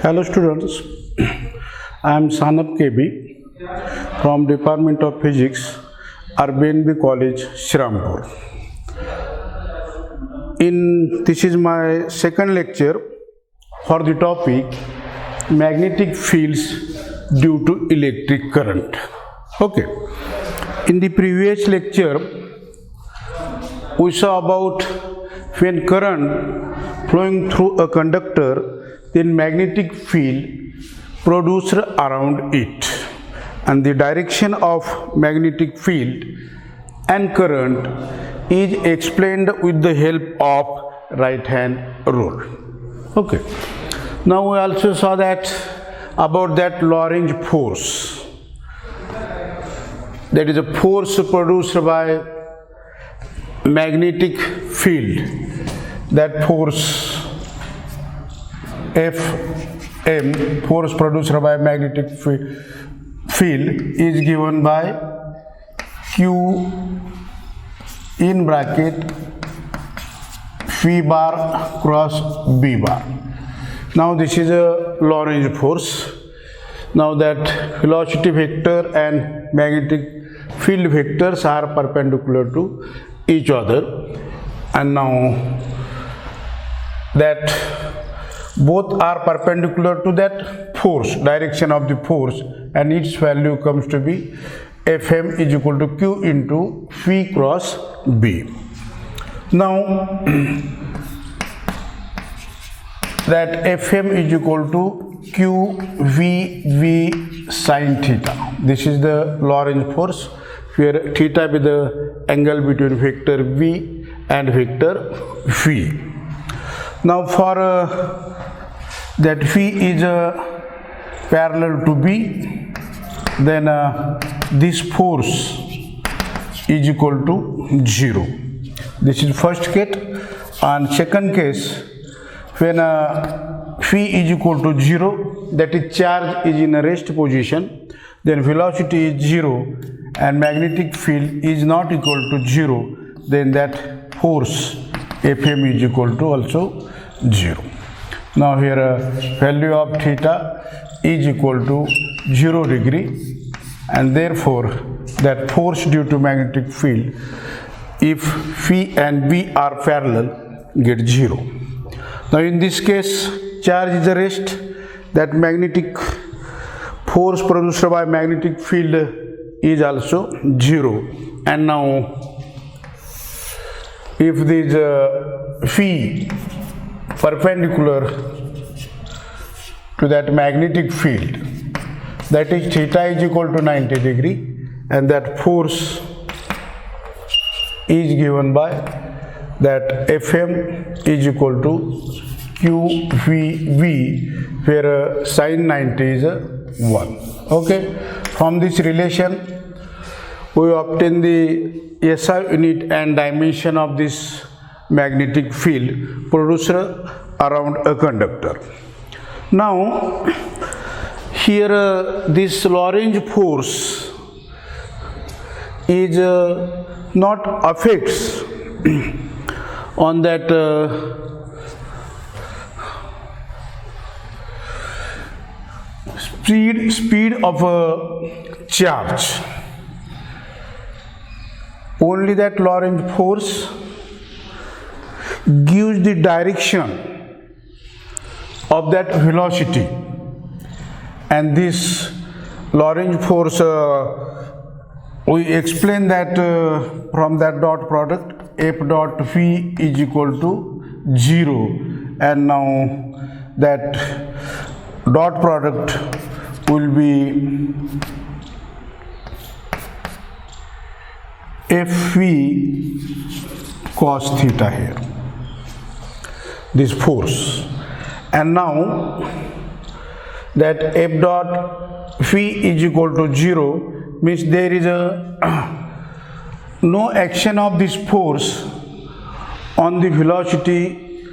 Hello students, I am Sanap KB from Department of Physics, RBNB College, Shrampur. This is my second lecture for the topic magnetic fields due to electric current. Okay. In the previous lecture, we saw about when current flowing through a conductor, then magnetic field produced around it, and the direction of magnetic field and current is explained with the help of right hand rule. Okay. Now we also saw that about that Lorentz force, that is a force produced by magnetic field. That force Fm, force produced by magnetic field, is given by Q in bracket V bar cross B bar. Now this is a Lorentz force. Now that velocity vector and magnetic field vectors are perpendicular to each other, and now that both are perpendicular to that force, direction of the force, and its value comes to be Fm is equal to Q into V cross B. Now that Fm is equal to QVV sin theta. This is the Lorentz force, where theta is the angle between vector V and vector V. Now for that V is parallel to B, then this force is equal to 0. This is first case, and second case, when V is equal to 0, that is charge is in a rest position, then velocity is 0 and magnetic field is not equal to 0, then that force Fm is equal to also 0. Now here value of theta is equal to 0 degree, and therefore that force due to magnetic field, if V and B are parallel, get 0. Now in this case, charge is at rest, that magnetic force produced by magnetic field is also 0. And now if this V perpendicular to that magnetic field, that is theta is equal to 90 degree, and that force is given by that Fm is equal to QVV, where sin 90 is 1. Okay. From this relation, we obtain the SI unit and dimension of this magnetic field produced around a conductor. Now here this Lorentz force is not affects on that speed of a charge. Only that Lorentz force gives the direction of that velocity, and this Lorentz force we explain that from that dot product F dot V is equal to 0, and now that dot product will be Fv cos theta here, this force. And now that F dot V is equal to 0 means there is no action of this force on the velocity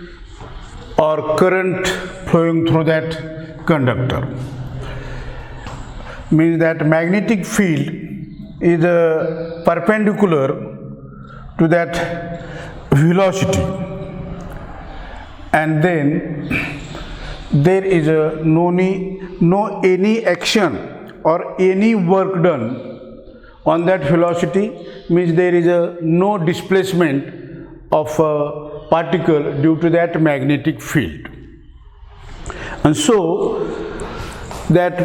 or current flowing through that conductor. Means that magnetic field is perpendicular to that velocity, and then there is no any action or any work done on that velocity, means there is no displacement of a particle due to that magnetic field. And so that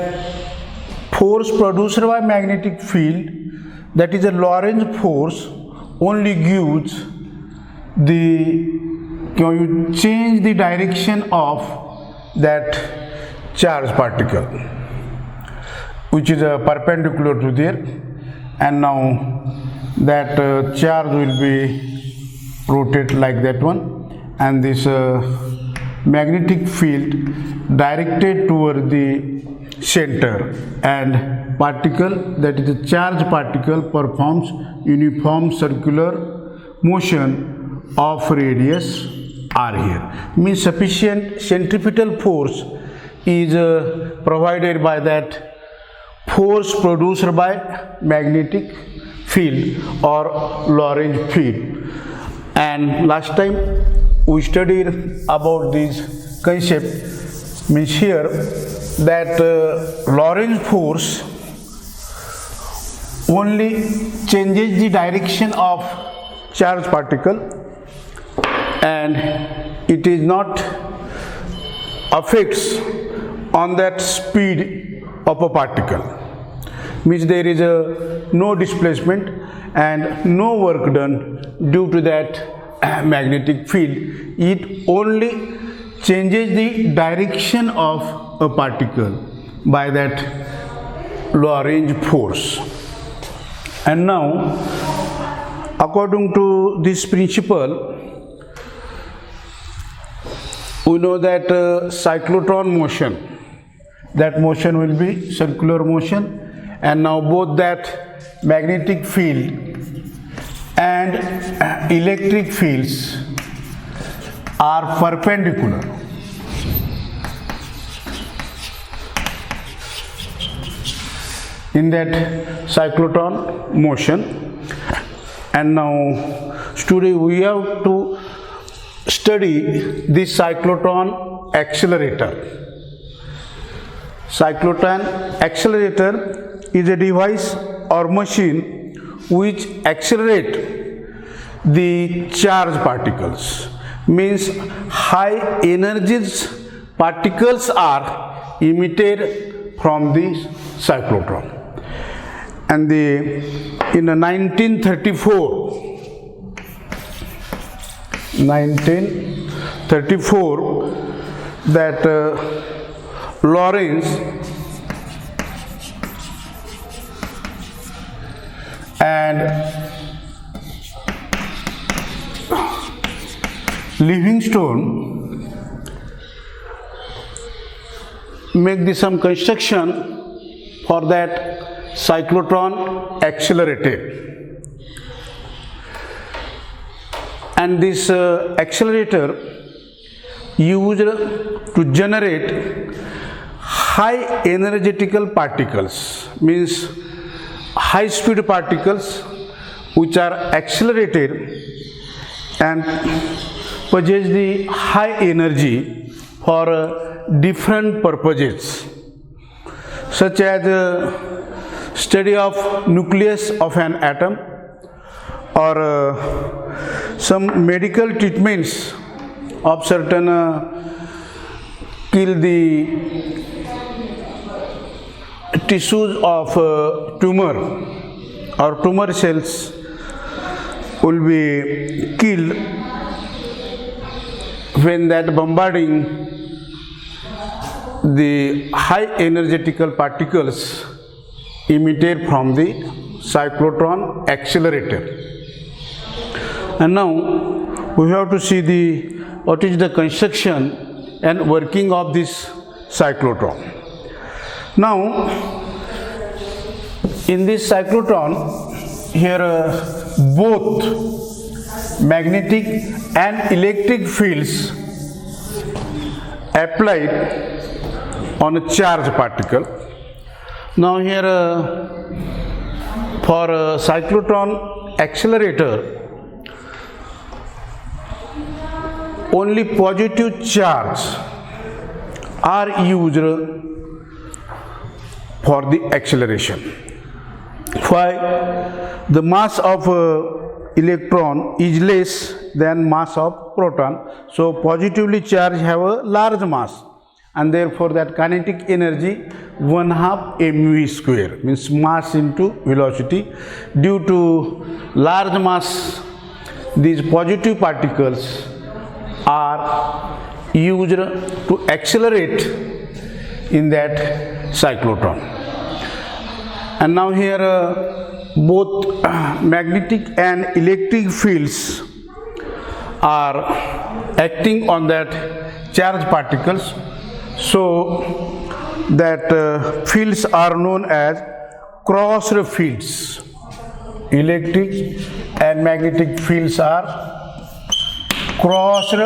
force produced by magnetic field, that is a Lorentz force, only gives you change the direction of that charge particle, which is perpendicular to there, and now that charge will be rotated like that one, and this magnetic field directed toward the center, and particle, that is a charge particle, performs uniform circular motion of radius r here. Means sufficient centripetal force is provided by that force produced by magnetic field or Lorentz field. And last time we studied about this concept, means here that Lorentz force only changes the direction of charge particle, and it is not affects on that speed of a particle, means there is no displacement and no work done due to that magnetic field. It only changes the direction of a particle by that Lorentz force. And now, according to this principle, we know that cyclotron motion, that motion will be circular motion, and now both that magnetic field and electric fields are perpendicular. In that cyclotron motion. And now today we have to study this cyclotron accelerator. Cyclotron accelerator is a device or machine which accelerate the charge particles, means high energies particles are emitted from this cyclotron. And in 1934, that Lorentz and Livingstone make some construction for that cyclotron accelerator, and this accelerator used to generate high energetical particles, means high speed particles which are accelerated and possess the high energy for different purposes, such as study of nucleus of an atom, or some medical treatments of certain kill the tissues of tumor, or tumor cells will be killed when that bombarding the high energetical particles emitted from the cyclotron accelerator. And now we have to see what is the construction and working of this cyclotron. Now, in this cyclotron, here both magnetic and electric fields applied on a charged particle. Now here for a cyclotron accelerator, only positive charge are used for the acceleration. Why? The mass of electron is less than mass of proton, so positively charged have a large mass, and therefore that kinetic energy 1/2 mv square, means mass into velocity. Due to large mass, these positive particles are used to accelerate in that cyclotron. And now here both magnetic and electric fields are acting on that charged particles, so that fields are known as crossed fields. Electric and magnetic fields are crossed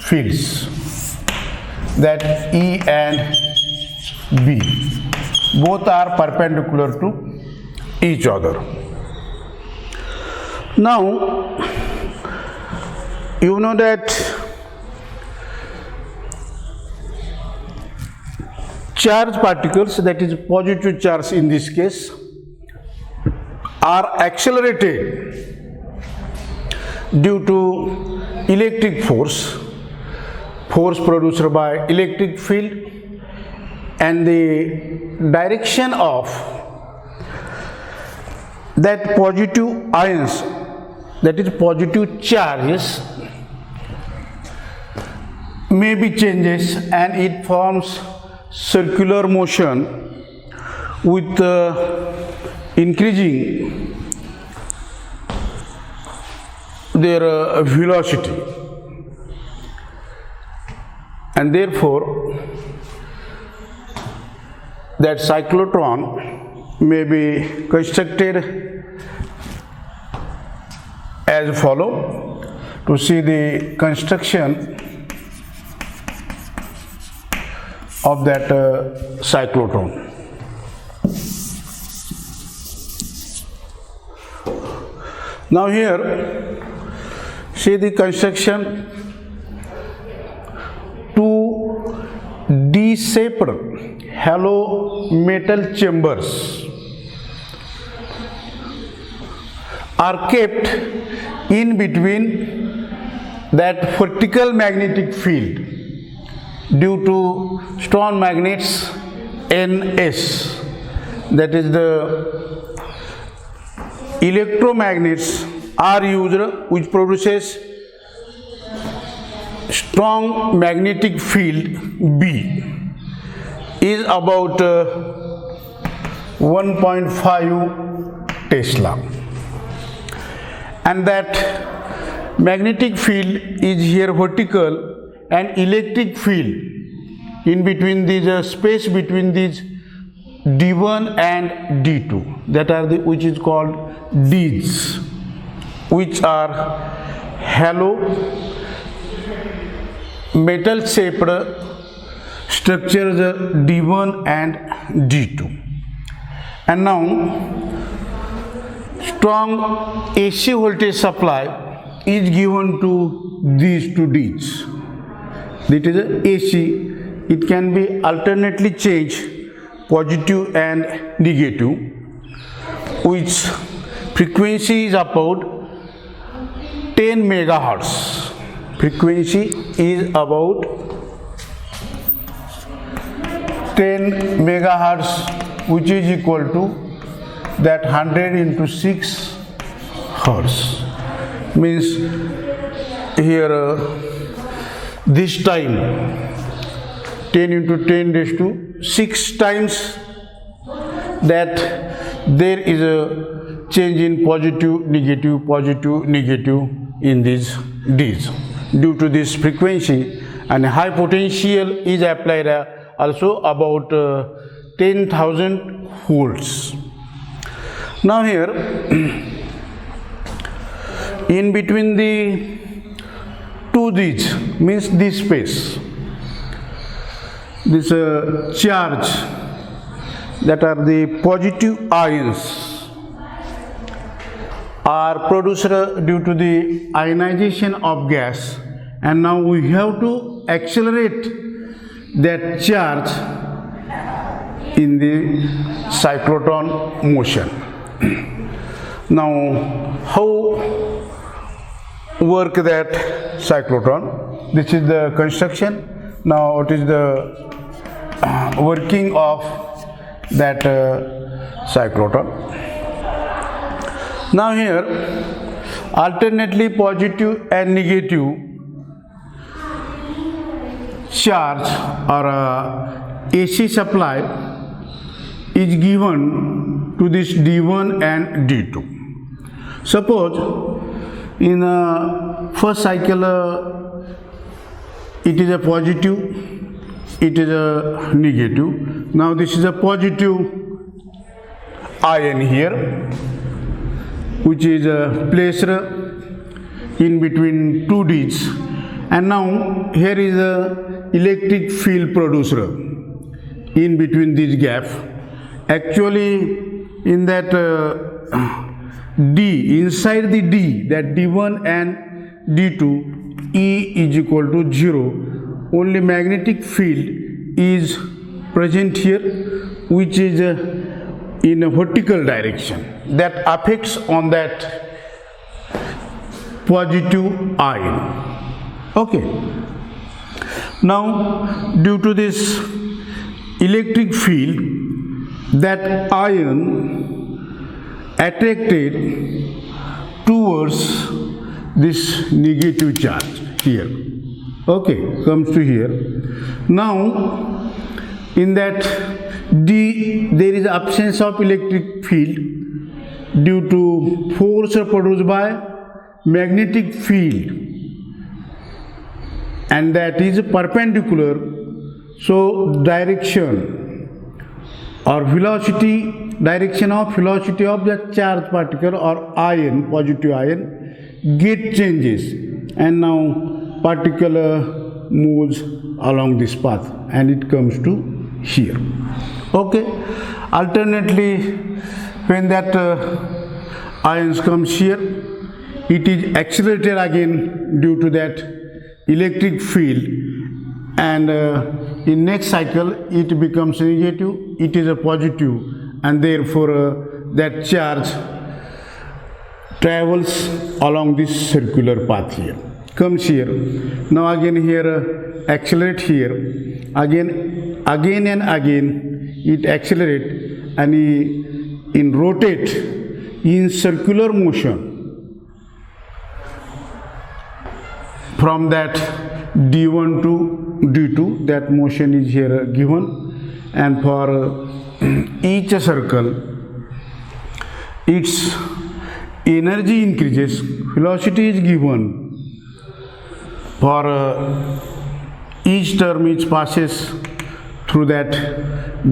fields, that E and B both are perpendicular to each other. Now you know that charged particles, that is positive charge in this case, are accelerated due to electric force produced by electric field, and the direction of that positive ions, that is positive charges, may be changes, and it forms circular motion with increasing their velocity, and therefore that cyclotron may be constructed as follow. To see the construction of that cyclotron. Now here see the construction. Two D-shaped hollow metal chambers are kept in between that vertical magnetic field due to strong magnets Ns, that is the electromagnets are used, which produces strong magnetic field B is about 1.5 Tesla, and that magnetic field is here vertical, and electric field in between these space between these D1 and D2, that are the, which is called Ds, which are hollow metal shaped structures D1 and D2. And now strong AC voltage supply is given to these two Ds. That is AC. It can be alternately changed, positive and negative, which frequency is about 10 megahertz. Frequency is about 10 megahertz, which is equal to that 100 into 6 hertz. Means here this time 10 into 10 raised to 6 times that there is a change in positive, negative in these Ds. Due to this frequency, and high potential is applied also about 10,000 volts. Now here in between the two Ds, means this space, this charge, that are the positive ions, are produced due to the ionization of gas, and now we have to accelerate that charge in the cyclotron motion. Now, how work that cyclotron? This is the construction. Now, what is the working of that cyclotron? Now here, alternately positive and negative charge or AC supply is given to this D1 and D2. Suppose in first cycle it is a positive, it is a negative. Now this is a positive ion here, which is placed in between two Ds, and now here is a electric field producer in between this gap. Actually, in that D, inside the D, that D1 and D2, E is equal to 0. Only magnetic field is present here, which is in a vertical direction, that affects on that positive ion. Okay. Now, due to this electric field, that ion attracted towards this negative charge here. Okay, comes to here. Now, in that D, there is absence of electric field due to force produced by magnetic field, and that is perpendicular. So, direction or velocity, direction of velocity of the charged particle or ion, positive ion, get changes, and now particle moves along this path and it comes to here. Okay. Alternately, when that ions comes here, it is accelerated again due to that electric field, and in next cycle it becomes negative, it is a positive, and therefore that charge travels along this circular path here, comes here. Now again here accelerate here, again and again it accelerate, and in rotate in circular motion from that D1 to D2, that motion is here given, and for each circle its energy increases, velocity is given for each term which passes through that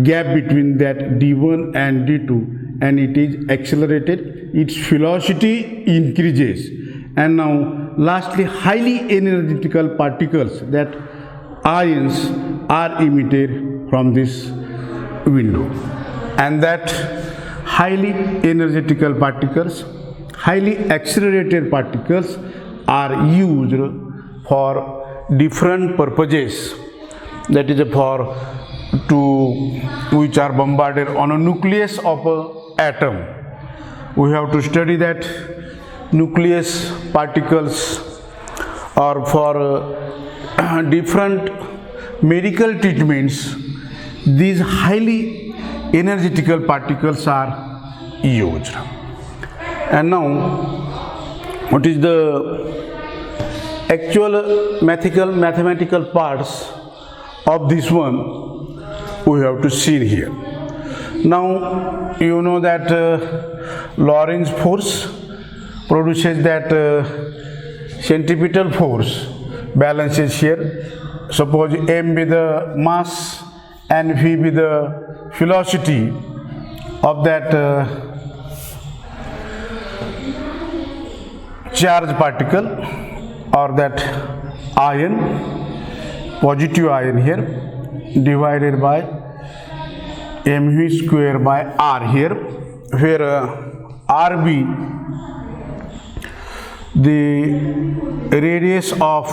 gap between that D1 and D2, and it is accelerated, its velocity increases, and now lastly highly energetical particles, that ions, are emitted from this window, and that highly energetical particles, highly accelerated particles are used for different purposes, that is for which are bombarded on a nucleus of an atom. We have to study that nucleus particles, or for different medical treatments, these highly energetical particles are used. And now, what is the actual mathematical parts of this one we have to see here. Now, you know that Lorentz force produces that centripetal force balances here. Suppose m be the mass and v be the velocity of that charged particle or that ion, positive ion here, divided by mv square by r here, where rb the radius of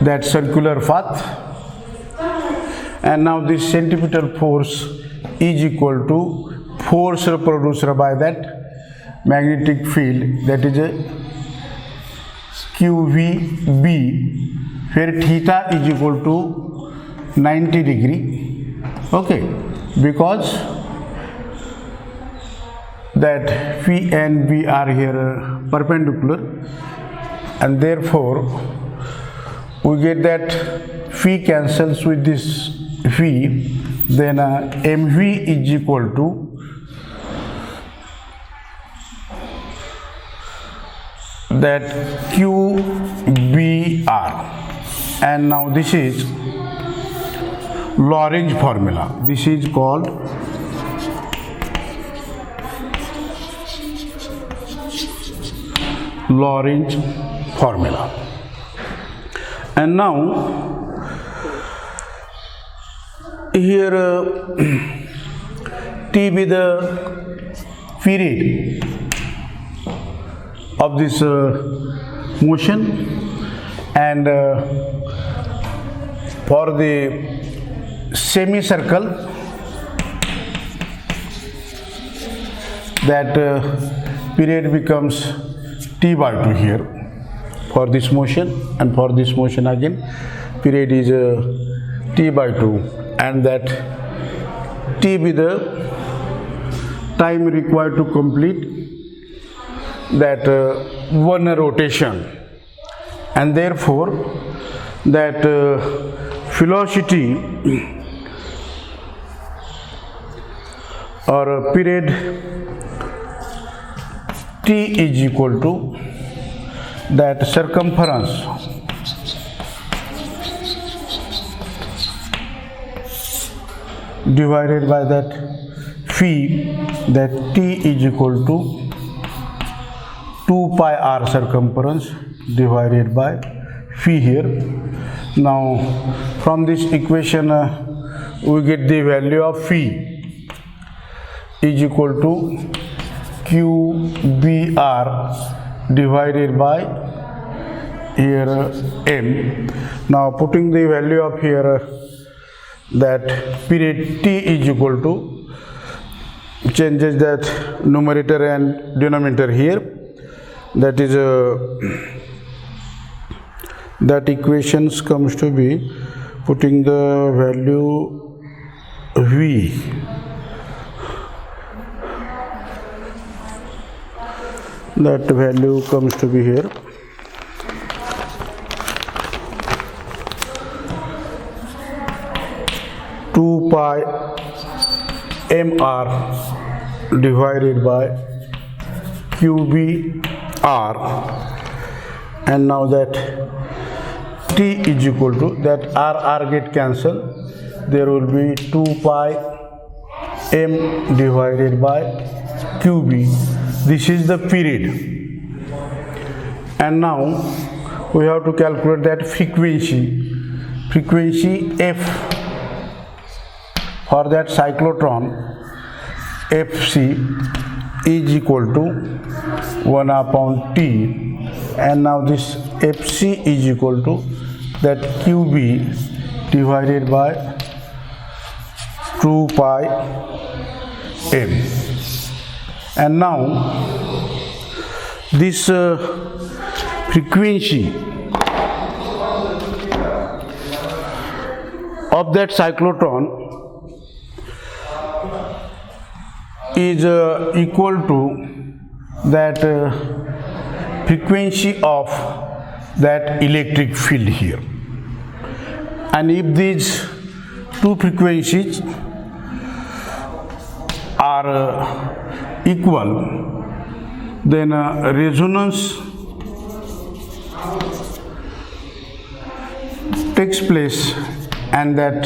that circular path, and now this centripetal force is equal to force produced by that magnetic field, that is a QVB, where theta is equal to 90 degree. Okay, because that Phi and B are here perpendicular, and therefore we get that Phi cancels with this Phi, then MV is equal to that QBR, and now this is Lorentz formula. This is called Lorentz formula. And now here T be the period of this motion, and for the semicircle, that period becomes T by 2 here for this motion, and for this motion again period is T by 2, and that T be the time required to complete that one rotation, and therefore that velocity or period T is equal to that circumference divided by that phi, that T is equal to 2 pi r circumference divided by phi here. Now from this equation we get the value of phi is equal to QBR divided by here M. Now putting the value of here that period T is equal to, changes that numerator and denominator here, that is that equations comes to be putting the value V, that value comes to be here two pi mr divided by QBR, and now that T is equal to that r get cancelled, there will be 2 pi m divided by QB. This is the period, and now we have to calculate that frequency F for that cyclotron. Fc is equal to 1 upon T, and now this Fc is equal to that QB divided by 2 pi m. And now this frequency of that cyclotron is equal to that frequency of that electric field here, and if these two frequencies are equal, then resonance takes place, and that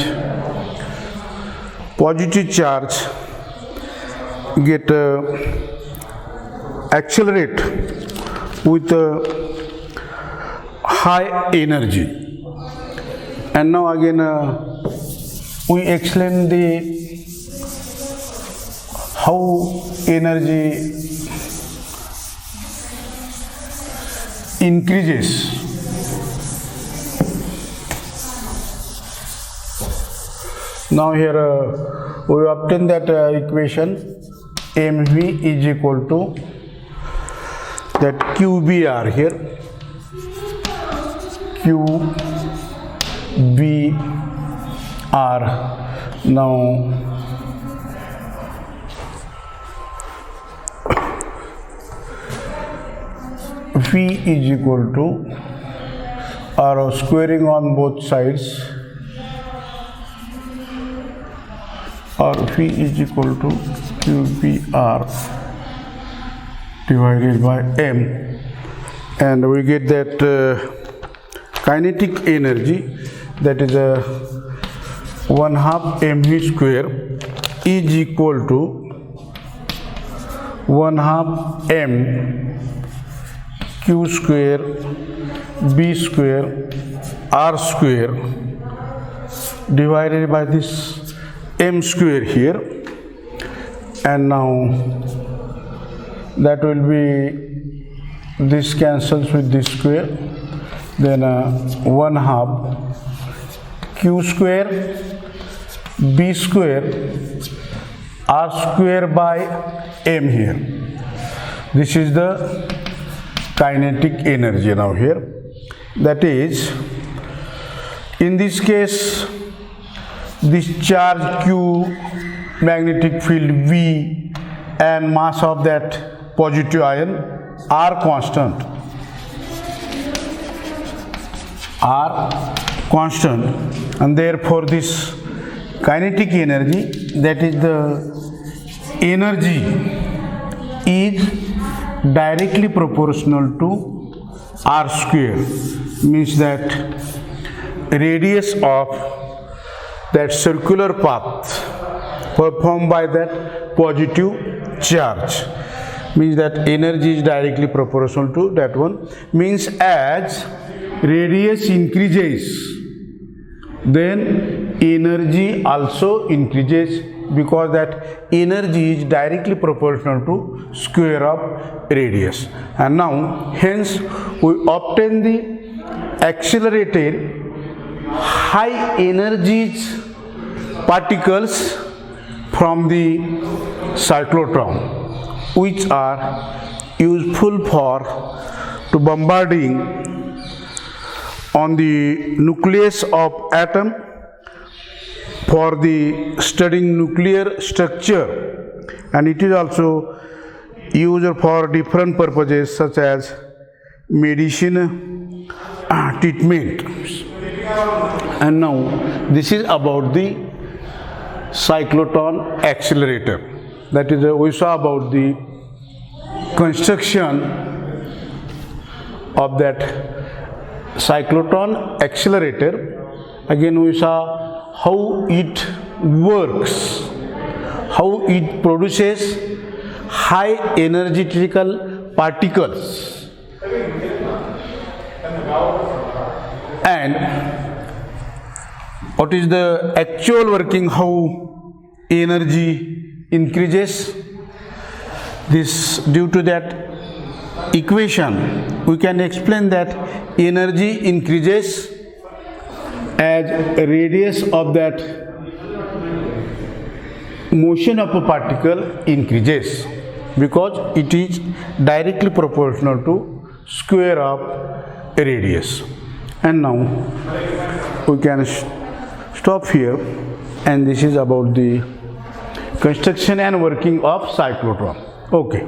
positive charge get accelerate with high energy. And now again we explain the how energy increases Now here we obtain that equation mv is equal to that qbr here, qbr. Now v is equal to, or squaring on both sides, or v is equal to qbr divided by m, and we get that kinetic energy, that is 1/2 mv square is equal to 1/2 m q square b square r square divided by this m square here, and now that will be, this cancels with this square, then 1/2 q square b square r square by m here. This is the kinetic energy now here. That is, in this case, this charge q, magnetic field v, and mass of that positive ion are constant, and therefore this kinetic energy, that is the energy, is directly proportional to r square, means that radius of that circular path performed by that positive charge, means that energy is directly proportional to that one. Means as radius increases, then energy also increases, because that energy is directly proportional to square of radius. And now hence we obtain the accelerated high energies particles from the cyclotron, which are useful for to bombarding on the nucleus of atom, for the studying nuclear structure, and it is also used for different purposes such as medicine treatment. And now this is about the cyclotron accelerator. That is, we saw about the construction of that cyclotron accelerator. Again we saw how it works, how it produces high energetical particles, and what is the actual working, how energy increases. This, due to that equation, we can explain that energy increases as radius of that motion of a particle increases, because it is directly proportional to square of radius. And now we can stop here, and this is about the construction and working of cyclotron. Okay.